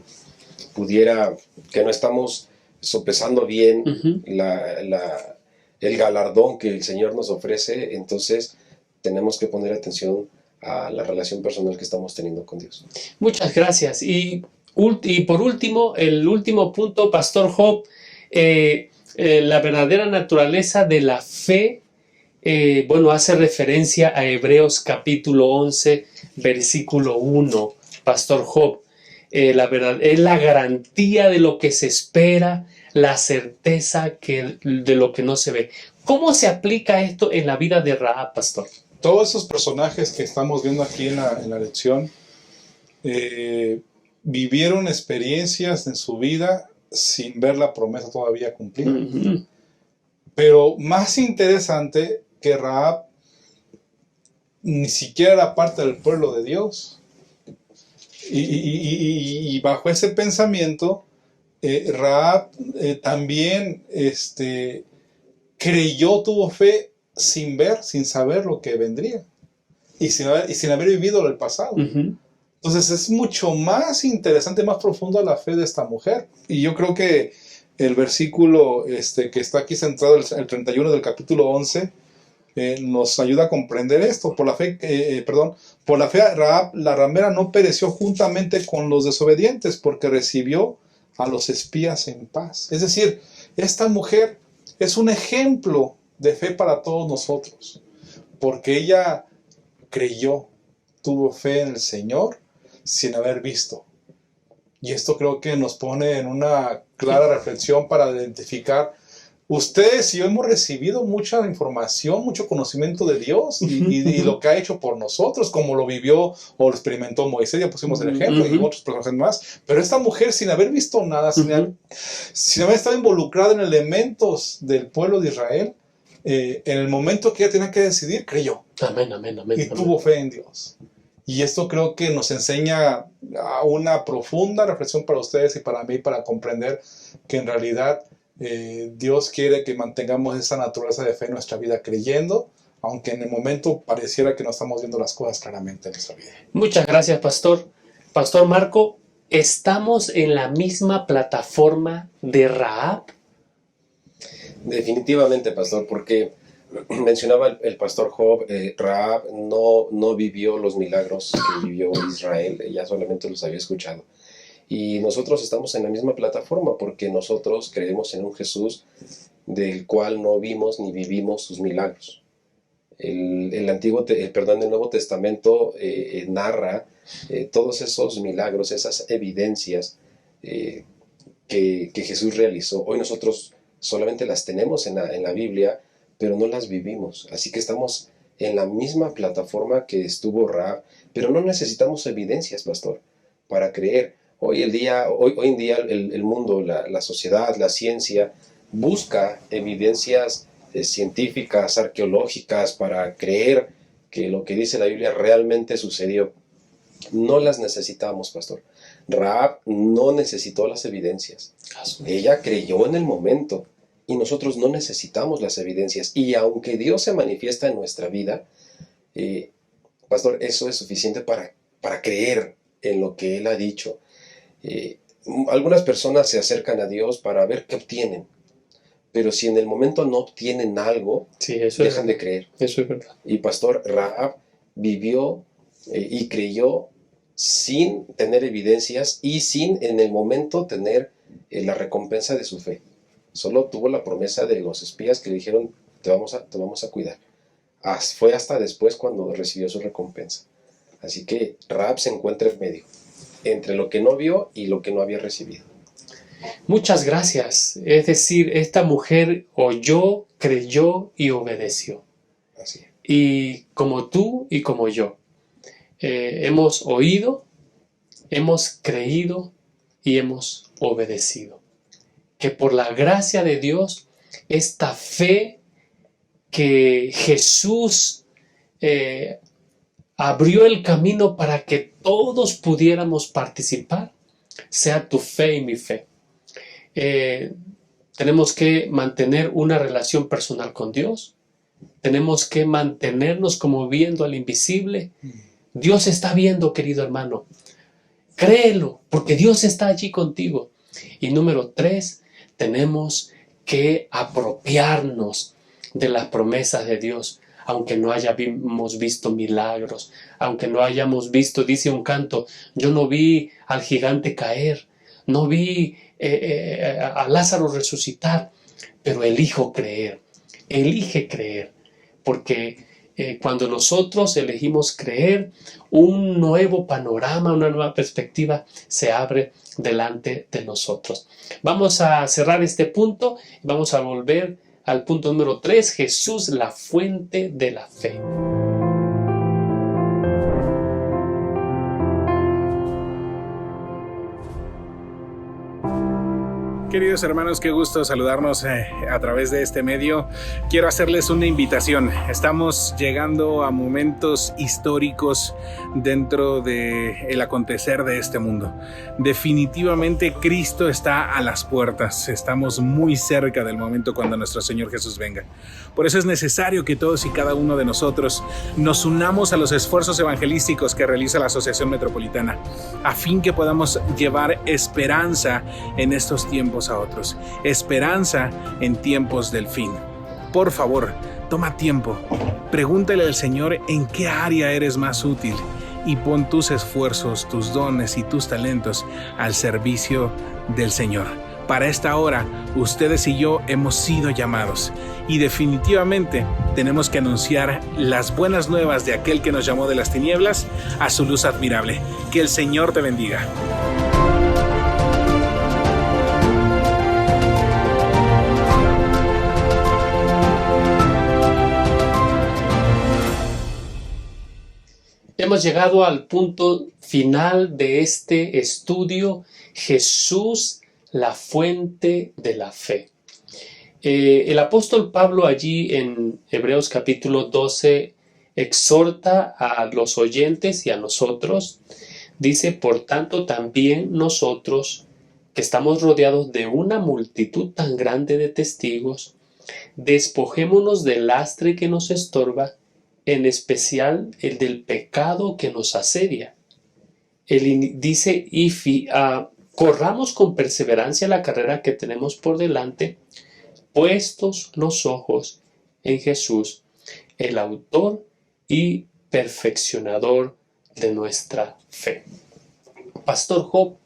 no estamos sopesando bien el galardón que el Señor nos ofrece, entonces tenemos que poner atención a la relación personal que estamos teniendo con Dios. Muchas gracias. Y por último, el último punto, Pastor Job, la verdadera naturaleza de la fe, hace referencia a Hebreos capítulo 11, versículo 1, Pastor Job. La verdad es la garantía de lo que se espera, la certeza de lo que no se ve. ¿Cómo se aplica esto en la vida de Rahab, pastor? Todos esos personajes que estamos viendo aquí en la lección vivieron experiencias en su vida sin ver la promesa todavía cumplida. Pero más interesante que Rahab ni siquiera era parte del pueblo de Dios. Y bajo ese pensamiento, Rahab también creyó, tuvo fe sin ver, sin saber lo que vendría y sin haber vivido el pasado. Entonces es mucho más interesante, más profundo la fe de esta mujer. Y yo creo que el versículo que está aquí centrado, el 31 del capítulo 11, nos ayuda a comprender esto. Por la fe, Rahab, la ramera, no pereció juntamente con los desobedientes, porque recibió a los espías en paz. Es decir, esta mujer es un ejemplo de fe para todos nosotros, porque ella creyó, tuvo fe en el Señor sin haber visto. Y esto creo que nos pone en una clara reflexión para identificar. Ustedes y yo hemos recibido mucha información, mucho conocimiento de Dios y lo que ha hecho por nosotros, como lo vivió o lo experimentó Moisés, ya pusimos el ejemplo, y otros personajes más. Pero esta mujer, sin haber visto nada, sin haber estado involucrada en elementos del pueblo de Israel, en el momento que ella tenía que decidir, creyó. Amén. Y tuvo fe en Dios. Y esto creo que nos enseña a una profunda reflexión para ustedes y para mí, para comprender que en realidad Dios quiere que mantengamos esa naturaleza de fe en nuestra vida, creyendo, aunque en el momento pareciera que no estamos viendo las cosas claramente en nuestra vida. Muchas gracias, pastor. Pastor Marco, ¿estamos en la misma plataforma de Rahab? Definitivamente, pastor, porque mencionaba el pastor Job, Rahab no vivió los milagros que vivió Israel, ella solamente los había escuchado. Y nosotros estamos en la misma plataforma porque nosotros creemos en un Jesús del cual no vimos ni vivimos sus milagros. El Nuevo Testamento narra todos esos milagros, esas evidencias que Jesús realizó. Hoy nosotros solamente las tenemos en la Biblia, pero no las vivimos. Así que estamos en la misma plataforma que estuvo Rahab, pero no necesitamos evidencias, pastor, para creer. Hoy en día el mundo, la sociedad, la ciencia, busca evidencias científicas, arqueológicas, para creer que lo que dice la Biblia realmente sucedió. No las necesitamos, pastor. Rahab no necesitó las evidencias. Ella creyó en el momento y nosotros no necesitamos las evidencias. Y aunque Dios se manifiesta en nuestra vida, pastor, eso es suficiente para creer en lo que Él ha dicho. Algunas personas se acercan a Dios para ver qué obtienen, pero si en el momento no obtienen algo, Sí, eso dejan es, de creer. eso es verdad. Y pastor, Rahab vivió y creyó sin tener evidencias y sin en el momento tener la recompensa de su fe. Solo tuvo la promesa de los espías que le dijeron, te vamos a cuidar. Fue hasta después cuando recibió su recompensa. Así que Rahab se encuentra en medio, entre lo que no vio y lo que no había recibido. Muchas gracias. Es decir, esta mujer oyó, creyó y obedeció. Así. Y como tú y como yo, hemos oído, hemos creído y hemos obedecido. Que por la gracia de Dios, esta fe que Jesús abrió el camino para que todos pudiéramos participar, sea tu fe y mi fe. Tenemos que mantener una relación personal con Dios. Tenemos que mantenernos como viendo al invisible. Dios está viendo, querido hermano. Créelo, porque Dios está allí contigo. Y número 3, tenemos que apropiarnos de las promesas de Dios. Aunque no hayamos visto milagros, aunque no hayamos visto, dice un canto, yo no vi al gigante caer, no vi a Lázaro resucitar, pero elijo creer, elige creer, porque cuando nosotros elegimos creer, un nuevo panorama, una nueva perspectiva se abre delante de nosotros. Vamos a cerrar este punto y vamos a volver al punto número 3, Jesús, la fuente de la fe. Queridos hermanos, qué gusto saludarnos a través de este medio. Quiero hacerles una invitación. Estamos llegando a momentos históricos dentro del acontecer de este mundo. Definitivamente Cristo está a las puertas. Estamos muy cerca del momento cuando nuestro Señor Jesús venga. Por eso es necesario que todos y cada uno de nosotros nos unamos a los esfuerzos evangelísticos que realiza la Asociación Metropolitana, a fin que podamos llevar esperanza en estos tiempos a otros, esperanza en tiempos del fin. Por favor, toma tiempo, pregúntale al Señor en qué área eres más útil y pon tus esfuerzos, tus dones y tus talentos al servicio del Señor. Para esta hora, ustedes y yo hemos sido llamados y definitivamente tenemos que anunciar las buenas nuevas de aquel que nos llamó de las tinieblas a su luz admirable. Que el Señor te bendiga. Hemos llegado al punto final de este estudio, Jesús, la fuente de la fe. El apóstol Pablo allí en Hebreos capítulo 12 exhorta a los oyentes y a nosotros. Dice, por tanto, también nosotros, que estamos rodeados de una multitud tan grande de testigos, despojémonos del lastre que nos estorba, en especial el del pecado que nos asedia. Dice, corramos con perseverancia la carrera que tenemos por delante, puestos los ojos en Jesús, el autor y perfeccionador de nuestra fe. Pastor Job,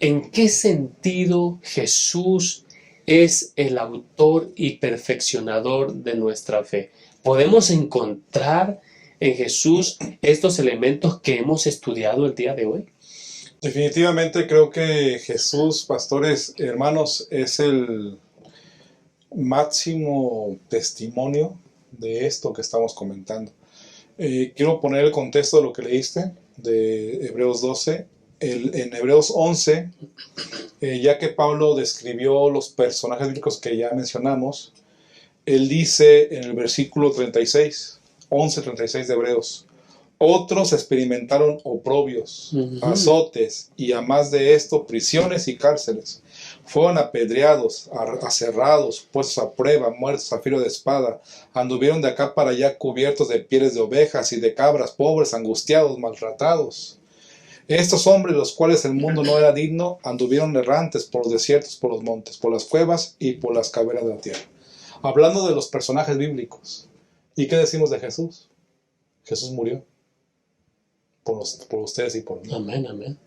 ¿en qué sentido Jesús es el autor y perfeccionador de nuestra fe? ¿Podemos encontrar en Jesús estos elementos que hemos estudiado el día de hoy? Definitivamente creo que Jesús, pastores, hermanos, es el máximo testimonio de esto que estamos comentando. Quiero poner el contexto de lo que leíste, de Hebreos 12. en Hebreos 11, ya que Pablo describió los personajes bíblicos que ya mencionamos, él dice en el versículo 36, 11:36 de Hebreos: otros experimentaron oprobios, azotes y a más de esto prisiones y cárceles. Fueron apedreados, aserrados, puestos a prueba, muertos a filo de espada. Anduvieron de acá para allá cubiertos de pieles de ovejas y de cabras, pobres, angustiados, maltratados. Estos hombres, los cuales el mundo no era digno, anduvieron errantes por los desiertos, por los montes, por las cuevas y por las cavernas de la tierra. Hablando de los personajes bíblicos. ¿Y qué decimos de Jesús? Jesús murió por ustedes y por mí. Amén, amén.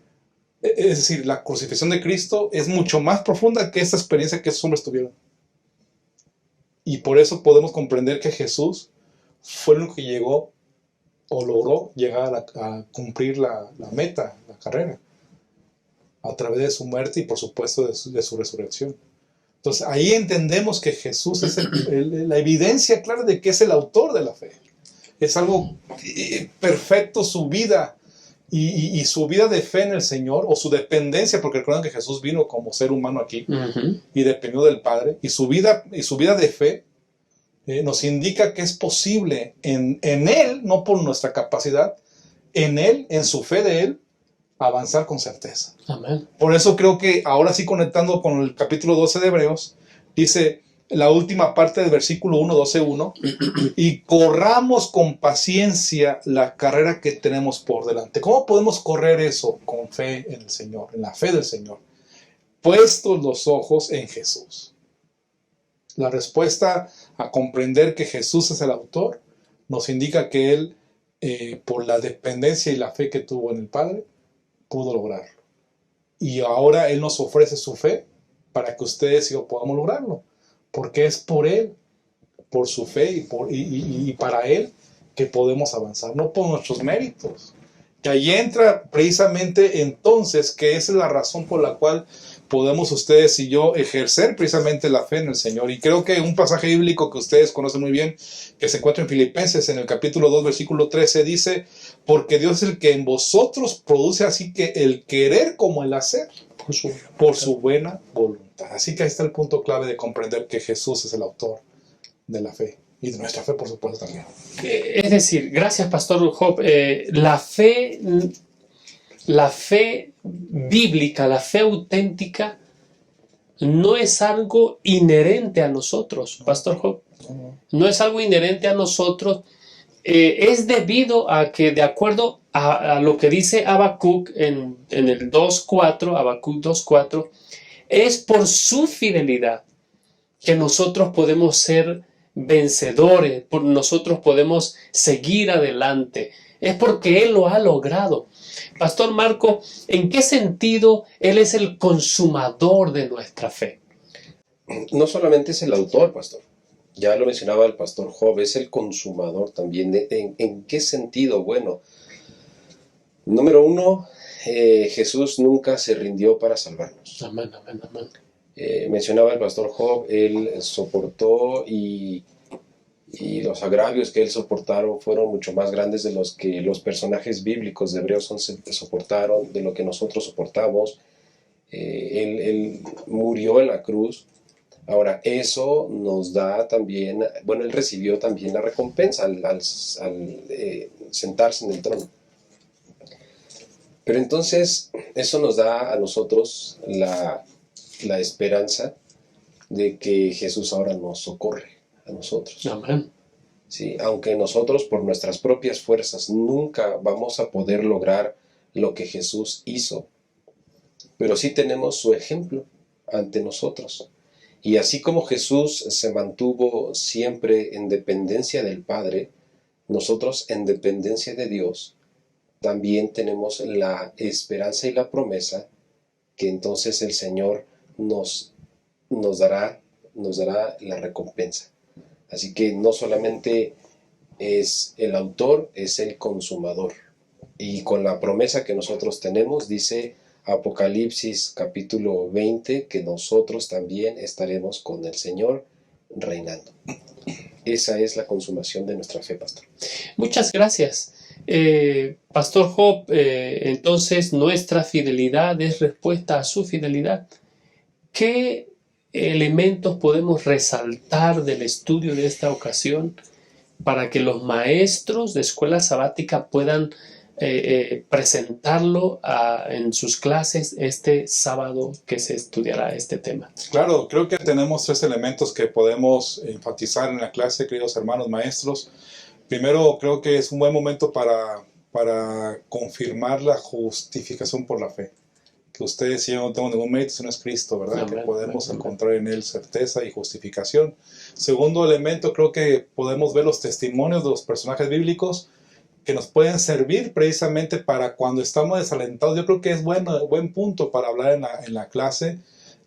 Es decir, la crucifixión de Cristo es mucho más profunda que esta experiencia que esos hombres tuvieron. Y por eso podemos comprender que Jesús fue el único que llegó o logró llegar a cumplir la meta, la carrera, a través de su muerte y por supuesto de su resurrección. Entonces ahí entendemos que Jesús es la evidencia clara de que es el autor de la fe. Es algo perfecto su vida y su vida de fe en el Señor, o su dependencia, porque recuerdan que Jesús vino como ser humano aquí y dependió del Padre, y su vida de fe nos indica que es posible en Él, no por nuestra capacidad, en Él, en su fe de Él, avanzar con certeza. Amén. Por eso creo que ahora sí, conectando con el capítulo 12 de Hebreos, dice la última parte del versículo 1, 12:1, y corramos con paciencia la carrera que tenemos por delante. ¿Cómo podemos correr eso? Con fe en el Señor, en la fe del Señor, puestos los ojos en Jesús. La respuesta a comprender que Jesús es el autor nos indica que Él, por la dependencia y la fe que tuvo en el Padre, pudo lograrlo. Y ahora Él nos ofrece su fe para que ustedes y yo podamos lograrlo. Porque es por Él, por su fe y para Él que podemos avanzar, no por nuestros méritos. Que ahí entra precisamente entonces, que esa es la razón por la cual podemos ustedes y yo ejercer precisamente la fe en el Señor. Y creo que un pasaje bíblico que ustedes conocen muy bien, que se encuentra en Filipenses, en el capítulo 2, versículo 13, dice: porque Dios es el que en vosotros produce así que el querer como el hacer, por su buena voluntad. Así que ahí está el punto clave de comprender que Jesús es el autor de la fe, y de nuestra fe, por supuesto, también. Es decir, gracias, Pastor Job, la fe bíblica, la fe auténtica, no es algo inherente a nosotros, Pastor Job. No es algo inherente a nosotros. Es debido a que, de acuerdo a lo que dice Habacuc en el 2.4, Habacuc 2.4, es por su fidelidad que nosotros podemos ser vencedores, nosotros podemos seguir adelante. Es porque Él lo ha logrado. Pastor Marco, ¿en qué sentido Él es el consumador de nuestra fe? No solamente es el autor, pastor. Ya lo mencionaba el pastor Job, es el consumador también. ¿En qué sentido? Bueno, número uno, Jesús nunca se rindió para salvarnos. Amén, amén, amén. Mencionaba el pastor Job, él soportó y los agravios que él soportaron fueron mucho más grandes de los que los personajes bíblicos de Hebreos 11 soportaron, de lo que nosotros soportamos. Él murió en la cruz. Ahora, eso nos da también, bueno, él recibió también la recompensa al sentarse en el trono. Pero entonces, eso nos da a nosotros la esperanza de que Jesús ahora nos socorre a nosotros. Amén. Sí, aunque nosotros por nuestras propias fuerzas nunca vamos a poder lograr lo que Jesús hizo, pero sí tenemos su ejemplo ante nosotros. Y así como Jesús se mantuvo siempre en dependencia del Padre, nosotros en dependencia de Dios también tenemos la esperanza y la promesa que entonces el Señor nos dará la recompensa. Así que no solamente es el autor, es el consumador. Y con la promesa que nosotros tenemos, dice Apocalipsis capítulo 20, que nosotros también estaremos con el Señor reinando. Esa es la consumación de nuestra fe, pastor. Muchas gracias. Pastor Job, entonces nuestra fidelidad es respuesta a su fidelidad. ¿Qué elementos podemos resaltar del estudio de esta ocasión para que los maestros de escuela sabática puedan presentarlo en sus clases este sábado que se estudiará este tema? Claro, creo que tenemos 3 elementos que podemos enfatizar en la clase, queridos hermanos maestros. Primero, creo que es un buen momento para confirmar la justificación por la fe. Que ustedes y yo no tenemos ningún mérito, sino es Cristo, ¿verdad? Amén, Que podemos amén. encontrar en Él certeza y justificación. Segundo elemento, creo que podemos ver los testimonios de los personajes bíblicos que nos pueden servir precisamente para cuando estamos desalentados. Yo creo que es buen punto para hablar en la clase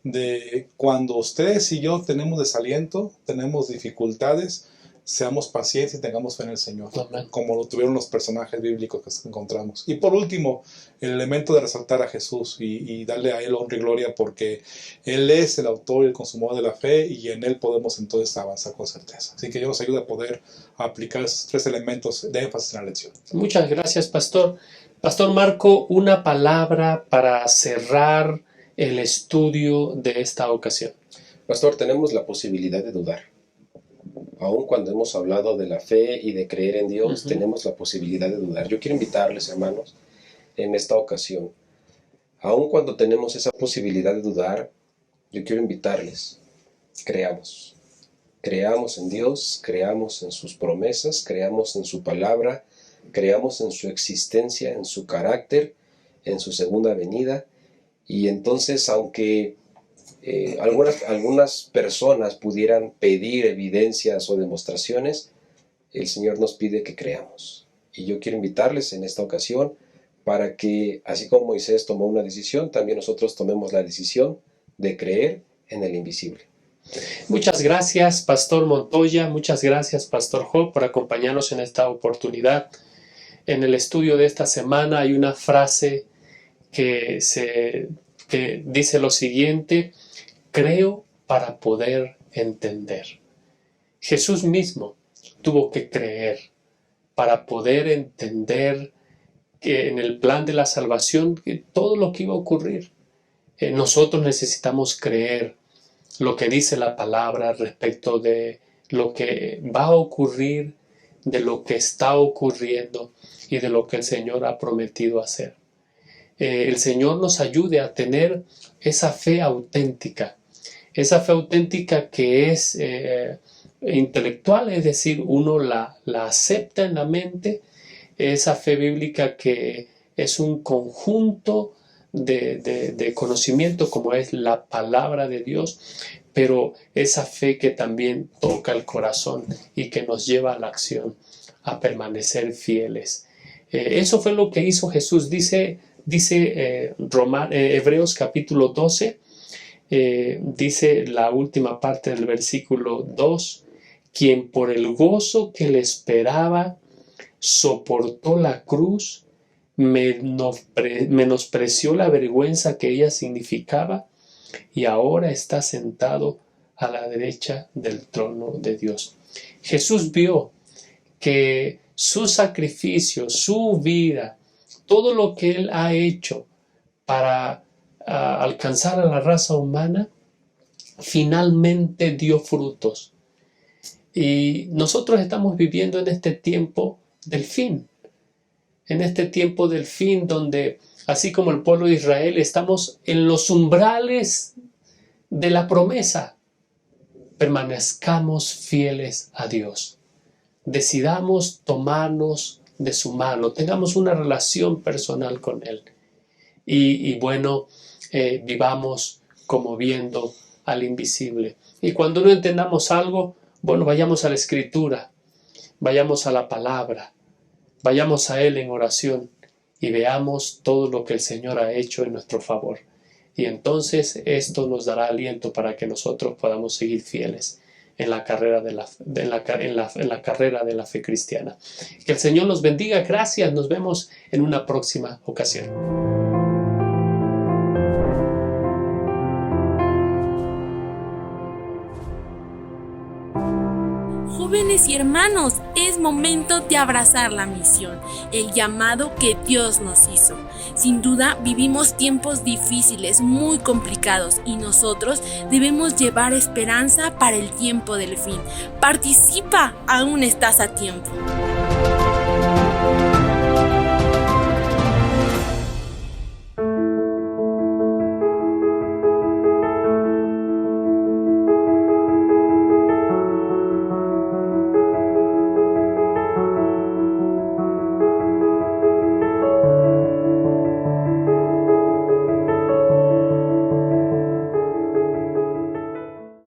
de cuando ustedes y yo tenemos desaliento, tenemos dificultades, seamos pacientes y tengamos fe en el Señor, Amén. como lo tuvieron los personajes bíblicos que encontramos. Y por último, el elemento de resaltar a Jesús y darle a Él honra y gloria, porque Él es el autor y el consumador de la fe, y en Él podemos entonces avanzar con certeza. Así que Dios nos ayuda a poder aplicar esos 3 elementos de énfasis en la lección. Muchas gracias, Pastor. Pastor Marco, una palabra para cerrar el estudio de esta ocasión. Pastor, tenemos la posibilidad de dudar. Aun cuando hemos hablado de la fe y de creer en Dios, tenemos la posibilidad de dudar. Yo quiero invitarles, hermanos, en esta ocasión, aun cuando tenemos esa posibilidad de dudar, yo quiero invitarles, creamos. Creamos en Dios, creamos en sus promesas, creamos en su palabra, creamos en su existencia, en su carácter, en su segunda venida. Y entonces, aunque algunas personas pudieran pedir evidencias o demostraciones, el Señor nos pide que creamos. Y yo quiero invitarles en esta ocasión para que, así como Moisés tomó una decisión, también nosotros tomemos la decisión de creer en el invisible. Muchas gracias, Pastor Montoya. Muchas gracias, Pastor Job, por acompañarnos en esta oportunidad. En el estudio de esta semana hay una frase que dice lo siguiente: creo para poder entender. Jesús mismo tuvo que creer para poder entender que en el plan de la salvación que todo lo que iba a ocurrir. Nosotros necesitamos creer lo que dice la palabra respecto de lo que va a ocurrir, de lo que está ocurriendo y de lo que el Señor ha prometido hacer. El Señor nos ayude a tener esa fe auténtica que es intelectual, es decir, uno la acepta en la mente, esa fe bíblica que es un conjunto de conocimiento como es la palabra de Dios, pero esa fe que también toca el corazón y que nos lleva a la acción, a permanecer fieles. Eso fue lo que hizo Jesús. Dice Hebreos capítulo 12, dice la última parte del versículo 2, quien por el gozo que le esperaba soportó la cruz, menospreció la vergüenza que ella significaba y ahora está sentado a la derecha del trono de Dios. Jesús vio que su sacrificio, su vida, todo lo que Él ha hecho para alcanzar a la raza humana, finalmente dio frutos. Y nosotros estamos viviendo en este tiempo del fin. En este tiempo del fin donde, así como el pueblo de Israel, estamos en los umbrales de la promesa. Permanezcamos fieles a Dios. Decidamos tomarnos de su mano. Tengamos una relación personal con Él. Y vivamos como viendo al invisible. Y cuando no entendamos algo, vayamos a la Escritura. Vayamos a la palabra. Vayamos a Él en oración y veamos todo lo que el Señor ha hecho en nuestro favor. Y entonces esto nos dará aliento para que nosotros podamos seguir fieles en la carrera de la carrera de la fe cristiana. Que el Señor nos bendiga. Gracias. Nos vemos en una próxima ocasión. Jóvenes y hermanos, es momento de abrazar la misión, el llamado que Dios nos hizo. Sin duda, vivimos tiempos difíciles, muy complicados, y nosotros debemos llevar esperanza para el tiempo del fin. Participa, aún estás a tiempo.